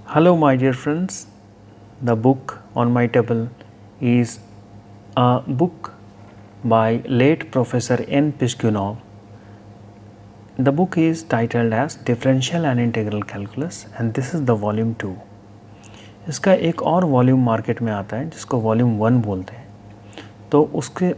Hello, my dear friends. The book on my table is a book by late Professor N. Piskunov. The book is titled as Differential and Integral Calculus and this is the volume 2. इसका एक और volume market में आता है जिसको volume 1 बोलते हैं, तो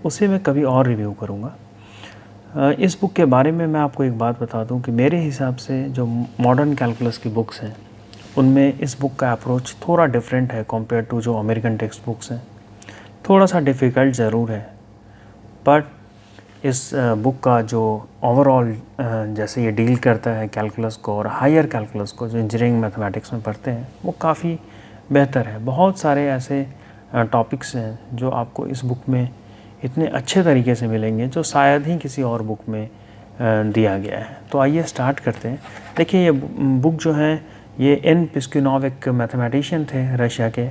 उसे मैं कभी और रिव्यू करूँगा। इस बुक के बारे में मैं आपको एक बात बता दूं कि मेरे हिसाब से जो मॉडर्न कैलकुलस की बुक्स हैं उनमें इस बुक का अप्रोच थोड़ा डिफरेंट है कंपेयर टू जो अमेरिकन टेक्स्ट बुक्स हैं। थोड़ा सा डिफ़िकल्ट ज़रूर है, बट इस बुक का जो ओवरऑल जैसे ये डील करता है कैलकुलस को और हायर कैलकुलस को जो इंजीनियरिंग मैथमेटिक्स में पढ़ते हैं वो काफ़ी बेहतर है। बहुत सारे ऐसे टॉपिक्स हैं जो आपको इस बुक में इतने अच्छे तरीके से मिलेंगे जो शायद ही किसी और बुक में दिया गया है। तो आइए स्टार्ट करते हैं। देखिए ये बुक जो है ये एन पिस्कुनोव एक मैथमेटिशियन थे रशिया के,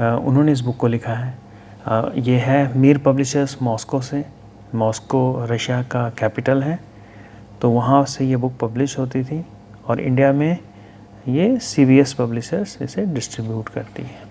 उन्होंने इस बुक को लिखा है। ये है मीर पब्लिशर्स मॉस्को से, मॉस्को रशिया का कैपिटल है, तो वहाँ से ये बुक पब्लिश होती थी और इंडिया में ये CBS पब्लिशर्स इसे डिस्ट्रीब्यूट करती है।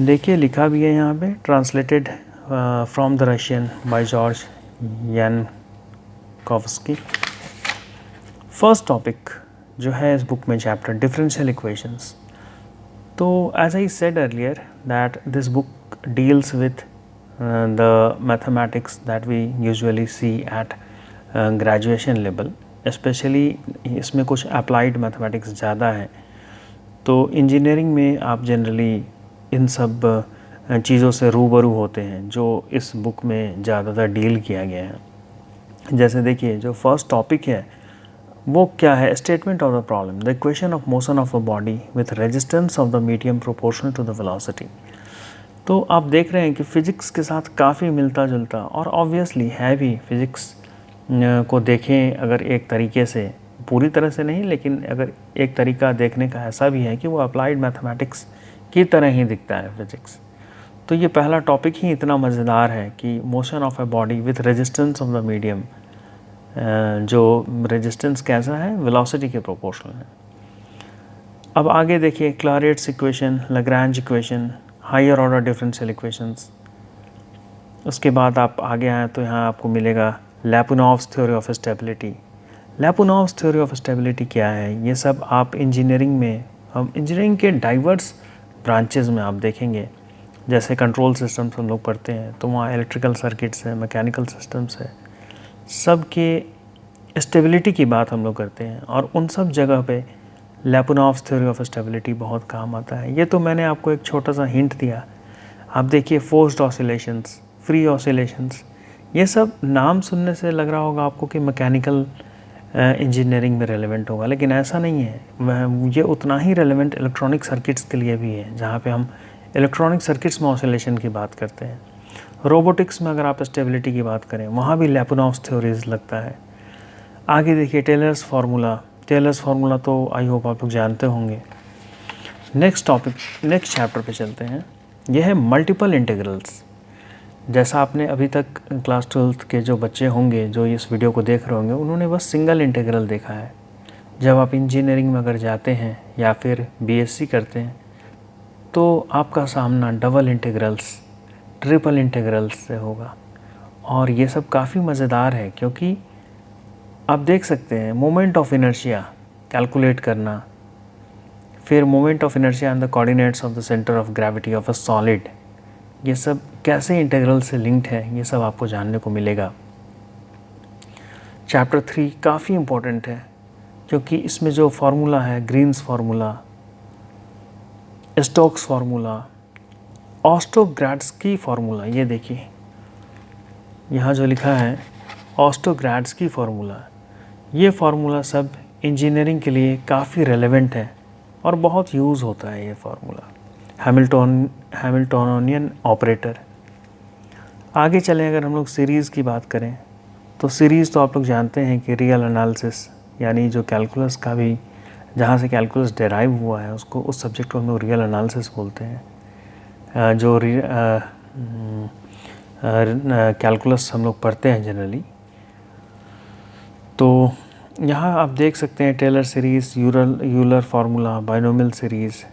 देखिए लिखा भी है यहाँ पे, translated from the Russian by George Yankovsky. First topic जो है इस बुक में चैप्टर डिफरेंशियल इक्वेशंस। तो as I said earlier that this book deals with the mathematics that we usually see at graduation level, specially इसमें कुछ applied mathematics ज़्यादा है। तो इंजीनियरिंग में आप जनरली इन सब चीज़ों से रूबरू होते हैं जो इस बुक में ज़्यादातर डील किया गया है। जैसे देखिए जो फर्स्ट टॉपिक है वो क्या है, statement of the problem, the equation of motion of a body with resistance of the medium proportional to the velocity. तो आप देख रहे हैं कि फ़िज़िक्स के साथ काफ़ी मिलता जुलता और ऑब्वियसली है भी। फ़िज़िक्स को देखें अगर एक तरीके से, पूरी तरह से नहीं, लेकिन अगर एक तरीका देखने का ऐसा भी है कि वो अप्लाइड मैथमेटिक्स की तरह ही दिखता है फ़िज़िक्स। तो ये पहला टॉपिक ही इतना मज़ेदार है कि motion of a body with resistance of the medium, जो रेजिस्टेंस कैसा है, वेलोसिटी के प्रोपोर्शनल है। अब आगे देखिए Clairaut's equation, Lagrange equation, higher order differential equations. उसके बाद आप आगे आए तो यहाँ आपको मिलेगा Lyapunov's theory of stability. Lyapunov's theory of stability क्या है, ये सब आप इंजीनियरिंग में, हम इंजीनियरिंग के डाइवर्स ब्रांचेस में आप देखेंगे। जैसे कंट्रोल सिस्टम्स हम लोग पढ़ते हैं तो वहाँ इलेक्ट्रिकल सर्किट्स है, मैकेनिकल सिस्टम्स है, सब के स्टेबिलिटी की बात हम लोग करते हैं और उन सब जगह पे लैपुनोव्स थ्योरी ऑफ स्टेबिलिटी बहुत काम आता है। ये तो मैंने आपको एक छोटा सा हिंट दिया। आप देखिए फोर्स्ड ऑसिलेशंस, फ्री ऑसिलेशंस, ये सब नाम सुनने से लग रहा होगा आपको कि मैकेनिकल इंजीनियरिंग में रेलेवेंट होगा, लेकिन ऐसा नहीं है। ये उतना ही रेलेवेंट इलेक्ट्रॉनिक सर्किट्स के लिए भी है, जहाँ पे हम इलेक्ट्रॉनिक सर्किट्स में ऑसिलेशन की बात करते हैं। रोबोटिक्स में अगर आप स्टेबिलिटी की बात करें वहाँ भी लैपुनोव्स थ्योरीज लगता है। आगे देखिए टेलर्स फार्मूला तो आई होप आप लोग जानते होंगे। नेक्स्ट टॉपिक, नेक्स्ट चैप्टर पे चलते हैं। यह है मल्टीपल इंटीग्रल्स। जैसा आपने अभी तक क्लास 12th के जो बच्चे होंगे जो इस वीडियो को देख रहे होंगे उन्होंने बस सिंगल इंटीग्रल देखा है। जब आप इंजीनियरिंग में अगर जाते हैं या फिर BSc करते हैं तो आपका सामना डबल इंटीग्रल्स, ट्रिपल इंटीग्रल्स से होगा और ये सब काफ़ी मज़ेदार है क्योंकि आप देख सकते हैं मोमेंट ऑफ इनर्शिया कैलकुलेट करना, फिर moment of inertia and the coordinates of the centre of gravity of a solid, ये सब कैसे इंटीग्रल से लिंक्ड है ये सब आपको जानने को मिलेगा। चैप्टर 3 काफ़ी इम्पोर्टेंट है क्योंकि इसमें जो फार्मूला है, Green's formula, Stokes formula, Ostrogradsky formula, ये देखिए यहाँ जो लिखा है ऑस्ट्रोग्राड्स्की फार्मूला, ये फार्मूला सब इंजीनियरिंग के लिए काफ़ी रेलेवेंट है और बहुत यूज़ होता है ये फार्मूला। Hamiltonian operator. आगे चलें अगर हम लोग सीरीज़ की बात करें तो सीरीज़ तो आप लोग जानते हैं कि रियल एनालिसिस, यानी जो कैलकुलस का भी, जहाँ से कैलकुलस डेराइव हुआ है उसको, उस सब्जेक्ट को हम लोग रियल एनालिसिस बोलते हैं। जो कैलकुलस हम लोग पढ़ते हैं जनरली, तो यहाँ आप देख सकते हैं Taylor series, Euler formula, binomial series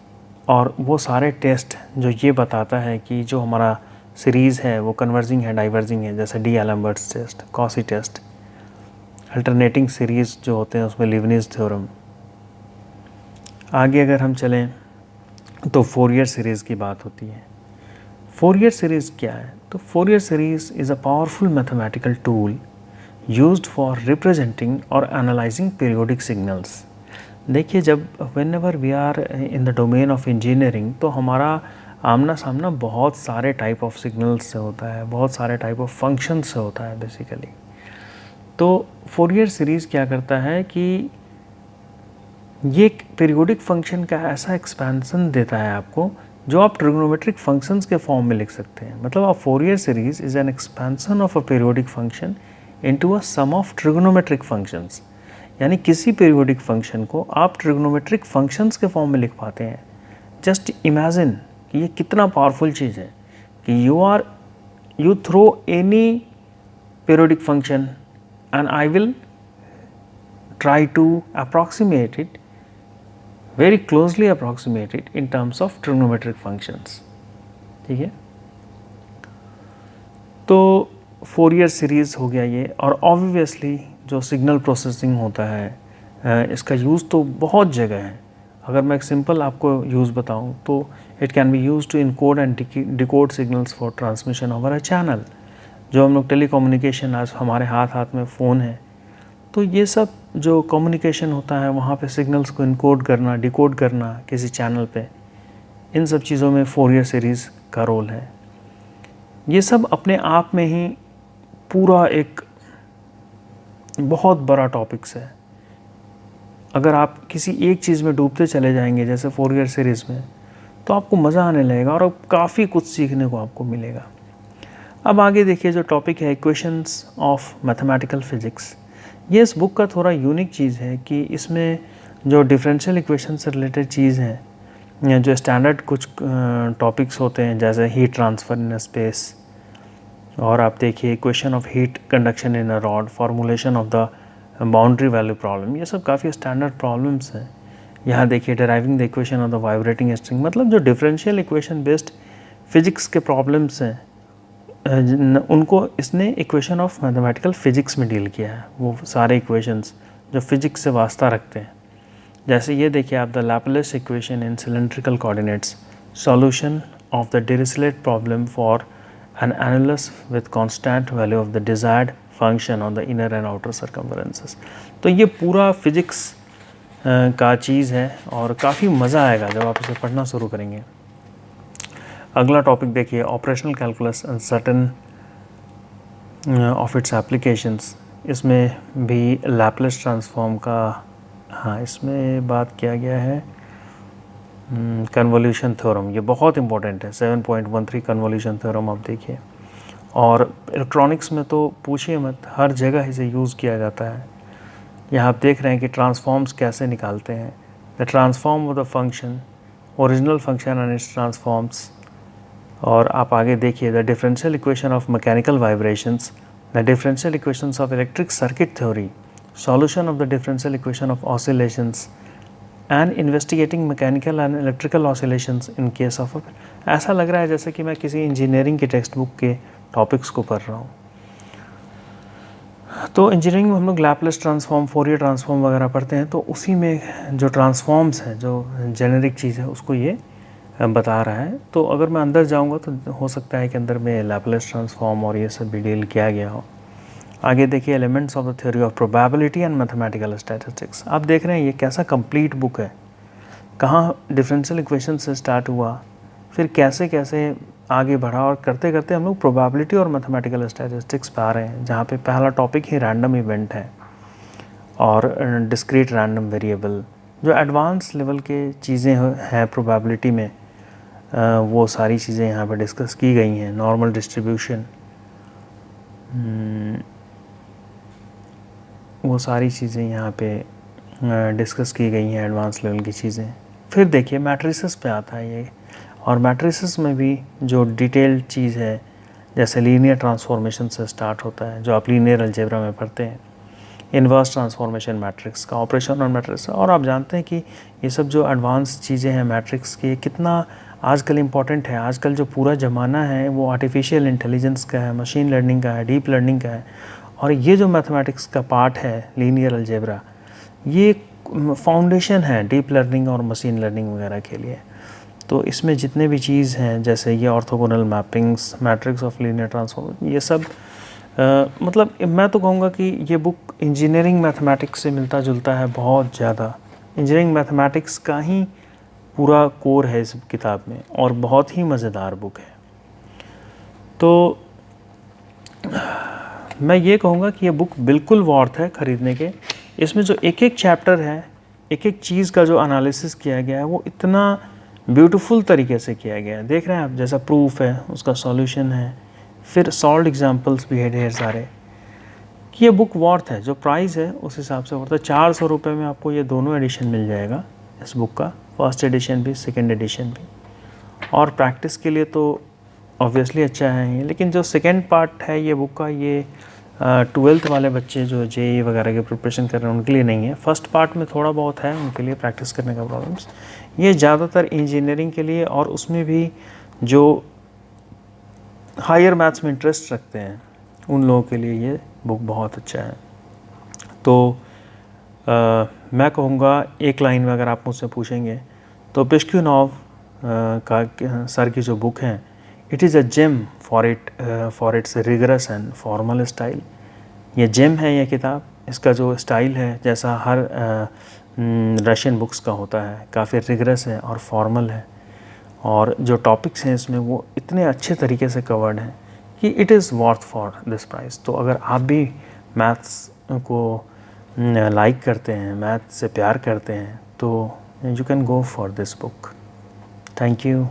और वो सारे टेस्ट जो ये बताता है कि जो हमारा सीरीज़ है वो कन्वर्जिंग है, डाइवर्जिंग है, जैसे d'Alembert's test, Cauchy test, alternating series जो होते हैं उसमें लीबनिज़ थ्योरम। आगे अगर हम चलें तो फोरियर सीरीज़ की बात होती है। फोरियर सीरीज़ क्या है? तो Fourier series is a powerful mathematical tool used for representing और एनालाइजिंग पीरियोडिक सिग्नल्स। देखिए, जब whenever we are in the domain of engineering तो हमारा आमना सामना बहुत सारे टाइप ऑफ सिग्नल्स से होता है, बहुत सारे टाइप ऑफ फंक्शन से होता है बेसिकली। तो फोरियर सीरीज़ क्या करता है कि ये एक पीरियोडिक फंक्शन का ऐसा एक्सपेंशन देता है आपको जो आप ट्रिग्नोमेट्रिक फंक्शंस के फॉर्म में लिख सकते हैं। मतलब आप Fourier series is an expansion of a periodic function into a sum of trigonometric functions. यानी किसी पीरियोडिक फंक्शन को आप ट्रिग्नोमेट्रिक फंक्शंस के फॉर्म में लिख पाते हैं। जस्ट इमेजिन कि ये कितना पावरफुल चीज़ है कि you throw any periodic function and I will try to approximate it, very closely approximate it in terms of trigonometric functions। ठीक है, तो फोरियर सीरीज़ हो गया ये। और ऑब्वियसली जो सिग्नल प्रोसेसिंग होता है इसका यूज़ तो बहुत जगह है। अगर मैं एक सिंपल आपको यूज़ बताऊं तो it can be use to encode and decode signals for transmission over a channel. जो हम लोग टेलीकम्युनिकेशन, आज हमारे हाथ हाथ में फ़ोन है, तो ये सब जो कम्युनिकेशन होता है वहाँ पे सिग्नल्स को इनकोड करना, डिकोड करना किसी चैनल पे, इन सब चीज़ों में फोरियर सीरीज़ का रोल है। ये सब अपने आप में ही पूरा एक बहुत बड़ा टॉपिक्स है। अगर आप किसी एक चीज़ में डूबते चले जाएंगे जैसे फोरियर सीरीज़ में, तो आपको मज़ा आने लगेगा और काफ़ी कुछ सीखने को आपको मिलेगा। अब आगे देखिए, जो टॉपिक है इक्वेशंस ऑफ मैथमेटिकल फिजिक्स। ये इस बुक का थोड़ा यूनिक चीज़ है कि इसमें जो डिफरेंशियल इक्वेशन से रिलेटेड चीज़ हैं, जो स्टैंडर्ड कुछ टॉपिक्स होते हैं जैसे हीट ट्रांसफ़र इन स्पेस, और आप देखिए equation of heat conduction in a rod, formulation of the boundary value problem, ये सब काफ़ी स्टैंडर्ड प्रॉब्लम्स हैं। यहाँ देखिए deriving the equation of the vibrating string, मतलब जो डिफरेंशियल इक्वेशन बेस्ड फिजिक्स के प्रॉब्लम्स हैं उनको इसने इक्वेशन ऑफ मैथमेटिकल फिजिक्स में डील किया है। वो सारे इक्वेशंस जो फिजिक्स से वास्ता रखते हैं, जैसे ये देखिए आप, the Laplace equation in cylindrical coordinates, solution of the Dirichlet problem for an annulus with constant value of the desired function on the inner and outer circumferences. तो ये पूरा फिजिक्स का चीज़ है और काफ़ी मज़ा आएगा जब आप इसे पढ़ना शुरू करेंगे। अगला टॉपिक देखिए, operational calculus and certain of its applications. इसमें भी लैपलेस ट्रांसफॉर्म का, हाँ, इसमें बात किया गया है कन्वोल्यूशन थ्योरम। ये बहुत इंपॉर्टेंट है, 7.13 कन्वोल्यूशन थ्योरम आप देखिए। और इलेक्ट्रॉनिक्स में तो पूछिए मत, हर जगह इसे यूज़ किया जाता है। यहाँ आप देख रहे हैं कि ट्रांसफॉर्म्स कैसे निकालते हैं, the transform of the function, original function and it's transforms. और आप आगे देखिए, the differential equation of mechanical vibrations, the differential equations of electric circuit theory, solution of the differential equation of oscillations and investigating mechanical and electrical oscillations in case of. ऐसा लग रहा है जैसे कि मैं किसी इंजीनियरिंग की टेक्स्ट बुक के टॉपिक्स को पढ़ रहा हूँ। तो इंजीनियरिंग में हम लोग लैपलेस ट्रांसफॉर्म, फोरियर ट्रांसफॉर्म वगैरह पढ़ते हैं, तो उसी में जो ट्रांसफॉर्म्स हैं, जो जेनेरिक चीज़ है, उसको ये बता रहा है। तो अगर मैं अंदर जाऊंगा तो हो सकता है कि अंदर में लैपलेस ट्रांसफॉर्म और ये सब भी डील किया गया हो। आगे देखिए, elements of the theory of probability and mathematical statistics. आप देख रहे हैं ये कैसा कंप्लीट बुक है, कहाँ डिफरेंशियल इक्वेशन से स्टार्ट हुआ, फिर कैसे कैसे आगे बढ़ा, और करते करते हम लोग प्रोबेबिलिटी और मैथमेटिकल स्टैटिस्टिक्स पे आ रहे हैं, जहाँ पे पहला टॉपिक ही रैंडम इवेंट है और डिस्क्रीट रैंडम वेरिएबल। जो एडवांस लेवल के चीज़ें हैं प्रोबेबिलिटी में, वो सारी चीज़ें यहाँ पे डिस्कस की गई हैं। नॉर्मल डिस्ट्रीब्यूशन, वो सारी चीज़ें यहाँ पे डिस्कस की गई हैं, एडवांस लेवल की चीज़ें। फिर देखिए मैट्रिसेस पे आता है ये, और मैट्रिसेस में भी जो डिटेल्ड चीज़ है, जैसे लीनियर ट्रांसफॉर्मेशन से स्टार्ट होता है, जो आप लीनियर अलजेब्रा में पढ़ते हैं। इन्वर्स ट्रांसफॉर्मेशन मैट्रिक्स का, ऑपरेशन और मैट्रिक्स। और आप जानते हैं कि ये सब जो एडवांस चीज़ें हैं मैट्रिक्स की, कितना आजकल इम्पॉर्टेंट है। आजकल जो पूरा ज़माना है वो आर्टिफिशियल इंटेलिजेंस का है, मशीन लर्निंग का है, डीप लर्निंग का है। और ये जो मैथमेटिक्स का पार्ट है लीनियर अलजेब्रा, ये फाउंडेशन है डीप लर्निंग और मशीन लर्निंग वगैरह के लिए। तो इसमें जितने भी चीज़ हैं जैसे ये orthogonal mappings, matrix of linear transform, ये सब मतलब मैं तो कहूँगा कि ये बुक इंजीनियरिंग मैथमेटिक्स से मिलता जुलता है बहुत ज़्यादा। इंजीनियरिंग मैथमेटिक्स का ही पूरा कोर है इस किताब में और बहुत ही मज़ेदार बुक है। तो मैं ये कहूँगा कि ये बुक बिल्कुल वर्थ है ख़रीदने के। इसमें जो एक एक चैप्टर है, एक एक चीज़ का जो एनालिसिस किया गया है वो इतना ब्यूटीफुल तरीके से किया गया है। देख रहे हैं आप, जैसा प्रूफ है उसका सॉल्यूशन है, फिर सॉल्व्ड एग्जांपल्स भी है ढेर सारे, कि ये बुक वर्थ है। जो प्राइस है उस हिसाब से वर्थ है। 400 रुपये में आपको ये दोनों एडिशन मिल जाएगा इस बुक का, फर्स्ट एडिशन भी सेकेंड एडिशन भी। और प्रैक्टिस के लिए तो ऑब्वियसली अच्छा है ये, लेकिन जो सेकेंड पार्ट है ये बुक का, ये 12th वाले बच्चे जो जेईई वगैरह की प्रिपरेशन कर रहे हैं उनके लिए नहीं है। फर्स्ट पार्ट में थोड़ा बहुत है उनके लिए प्रैक्टिस करने का प्रॉब्लम्स। ये ज़्यादातर इंजीनियरिंग के लिए और उसमें भी जो हायर मैथ्स में इंटरेस्ट रखते हैं उन लोगों के लिए ये बुक बहुत अच्छा है। तो मैं कहूँगा एक लाइन में अगर आप मुझसे पूछेंगे तो पिश्क्यूनोव का सर की जो बुक है, it is a gem for its rigorous and formal style. ये जेम है ये किताब। इसका जो स्टाइल है जैसा हर रशियन बुक्स का होता है, काफ़ी रिगरस है और फॉर्मल है। और जो टॉपिक्स हैं इसमें वो इतने अच्छे तरीके से कवर्ड हैं कि it is worth for this price. तो अगर आप भी मैथ्स को लाइक करते हैं, मैथ्स से प्यार करते हैं, तो you can go for this book. Thank you.